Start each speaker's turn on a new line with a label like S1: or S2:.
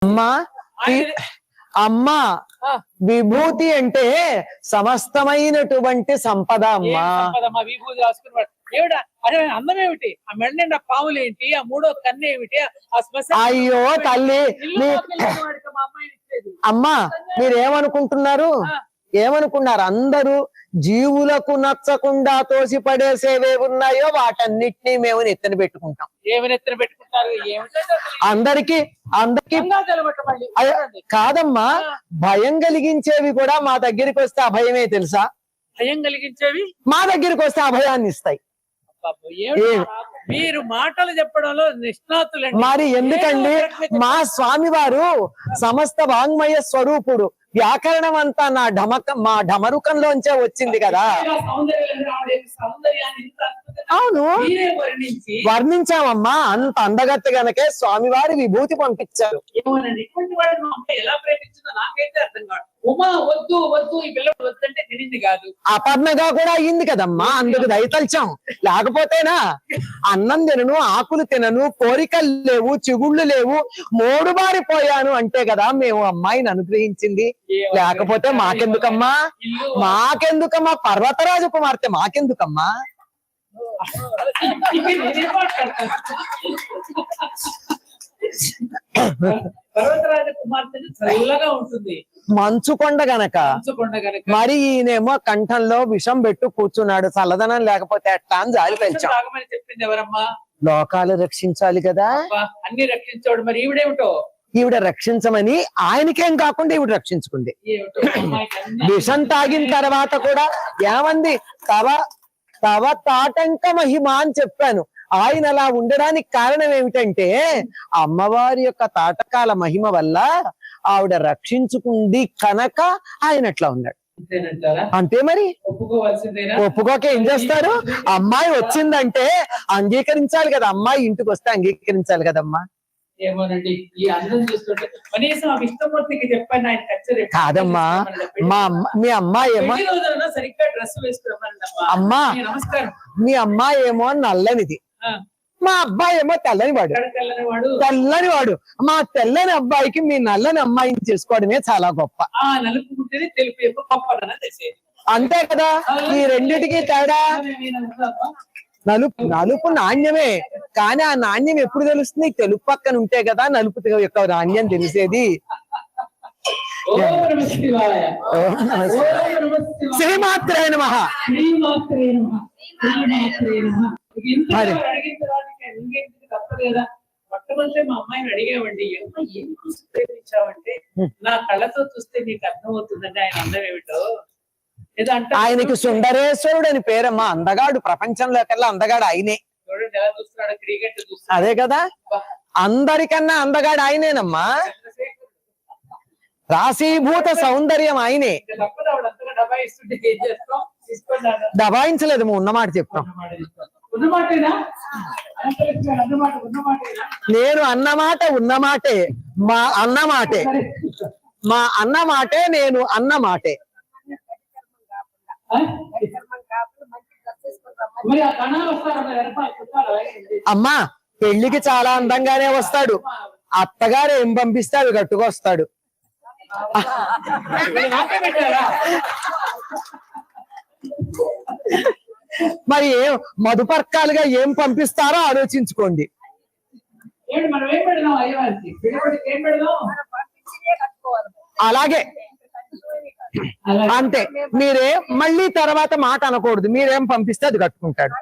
S1: అమ్మా అమ్మా విభూతి అంటే సమస్తమైనటువంటి సంపద అమ్మా.
S2: విభూతి రాసుకున్నాడు ఏమిటా? అదే అందం ఏమిటి? ఆ మెడ నిండా పాములు ఏంటి? ఆ మూడో కన్ను ఏమిటి? ఆ శ్మశానం.
S1: అయ్యో తల్లి అమ్మా, మీరేమనుకుంటున్నారు? ఏమనుకున్నారు? అందరూ జీవులకు నచ్చకుండా తోసి పడేసేవే ఉన్నాయో వాటన్నిటినీ మేము నెత్తన పెట్టుకుంటాం.
S2: ఏమని ఎత్తున పెట్టుకుంటారు?
S1: అందరికి కాదమ్మా, భయం కలిగించేవి కూడా మా దగ్గరికి వస్తే అభయమే తెలుసా?
S2: భయం కలిగించేవి
S1: మా దగ్గరికి వస్తే అభయాన్ని ఇస్తాయి.
S2: మీరు మాటలు చెప్పడంలో నిష్ణాతులండి.
S1: మరి ఎందుకండి? మా స్వామి వారు సమస్త వాంగ్మయ స్వరూపుడు. వ్యాకరణం అంతా మా ఢమరుకంలోంచే వచ్చింది కదా. అవును, వర్ణించామమ్మా. అంత అందగత్తె గనకే స్వామివారి విభూతి పంపించారు.
S2: ఎలా ప్రేమించిందో నాకైతే అర్థం కాదు. ఉమా వద్దు వద్దు, ఈ పిల్లలు వద్దంటే తినింది కాదు.
S1: అపర్ణగా కూడా అయ్యింది కదమ్మా, అందుకు దయతల్చాం. లేకపోతేనా అన్నం తినను, ఆకులు తినను, కోరికలు లేవు, చిగుళ్ళు లేవు, మోడుబారిపోయాను అంటే కదా మేము అమ్మాయిని అనుగ్రహించింది. లేకపోతే మాకెందుకమ్మా? మాకెందుకమ్మా? పర్వతరాజ కుమార్తె మాకెందుకమ్మా?
S2: పర్వతరాజ కుమార్తె చల్లగా ఉంటుంది,
S1: మంచుకొండ గనక. మరి ఈయనేమో కంఠంలో విషం పెట్టు కూర్చున్నాడు. చల్లదనం లేకపోతే ఎట్లా అని జాలి పెంచాం.
S2: చెప్పింది ఎవరమ్మా?
S1: లోకాలు రక్షించాలి కదా.
S2: అన్ని రక్షించాడు. మరి ఈవిడేమిటో?
S1: ఈవిడ రక్షించమని ఆయనకేం కాకుండా ఈవిడ రక్షించుకుంది. విషం తాగిన తర్వాత కూడా ఏమంది? తవ తాటంక మహిమ అని చెప్పాను. ఆయన అలా ఉండడానికి కారణం ఏమిటంటే అమ్మవారి యొక్క తాటకాల మహిమ వల్ల ఆవిడ రక్షించుకుంది కనుక ఆయన అట్లా ఉన్నాడు. అంతే మరి. ఒప్పుకోక ఏం చేస్తారు? అమ్మాయి వచ్చిందంటే అంగీకరించాలి కదా. అమ్మాయి ఇంటికి వస్తే అంగీకరించాలి కదమ్మా.
S2: ఏమోనండి, ఈ అందం చూస్తుంటే కనీసం ఆ విష్ణుమూర్తికి చెప్పండి, ఆయన ఖర్చు
S1: కాదమ్మా. మీ అమ్మాయి ఏమో
S2: సరిగ్గా డ్రెస్ వేసుకురమ్మా.
S1: అమ్మా
S2: నమస్కారం.
S1: మీ అమ్మాయి ఏమో నల్లనిది, మా అబ్బాయి ఏమో తెల్లని వాడు. మా తెల్లని అబ్బాయికి మీ నల్లని అమ్మాయిని చేసుకోవడమే చాలా గొప్ప. అంతే కదా. ఈ రెండిటికి తేడా. నలుపు నాణ్యమే, కానీ ఆ నాణ్యం ఎప్పుడు తెలుస్తుంది? తెలుపు పక్కన ఉంటే కదా నలుపు యొక్క నాణ్యం తెలిసేది. శ్రీమాత్రే నమః.
S2: మొట్టమొదటి మా అమ్మాయిని అడిగామండి, ఏం చూసి ప్రేమించావంటే నా కళ్ళతో చూస్తే నీకు అర్థం అవుతుందండి ఆయన అందం ఏమిటో.
S1: ఆయనకి సుందరేశ్వరుడు అని పేరమ్మా. అందగాడు, ప్రపంచంలో కల్లా అందగాడు ఆయనే.
S2: చూడండి ఎలా చూస్తున్నాడు, క్రికెట్ చూస్తున్నాడు.
S1: అదే కదా, అందరికన్నా అందగాడు ఆయనేనమ్మా. రాశీభూత సౌందర్యం ఆయనే. దబాయించలేదు, ఉన్నమాట చెప్తాం. నేను అన్నమాట ఉన్నమాటే, మా అన్నమాటే, మా అన్నమాటే, నేను అన్నమాటే. అమ్మా పెళ్లికి చాలా అందంగానే వస్తాడు. అత్తగారు ఏం పంపిస్తే అవి కట్టుకొస్తాడు. మరి ఏం మధుపర్కాలుగా ఏం పంపిస్తారో ఆలోచించుకోండి. అలాగే అంతే. మీరే మళ్ళీ తర్వాత మాట అనకూడదు. మీరేం పంపిస్తే అది కట్టుకుంటాడు.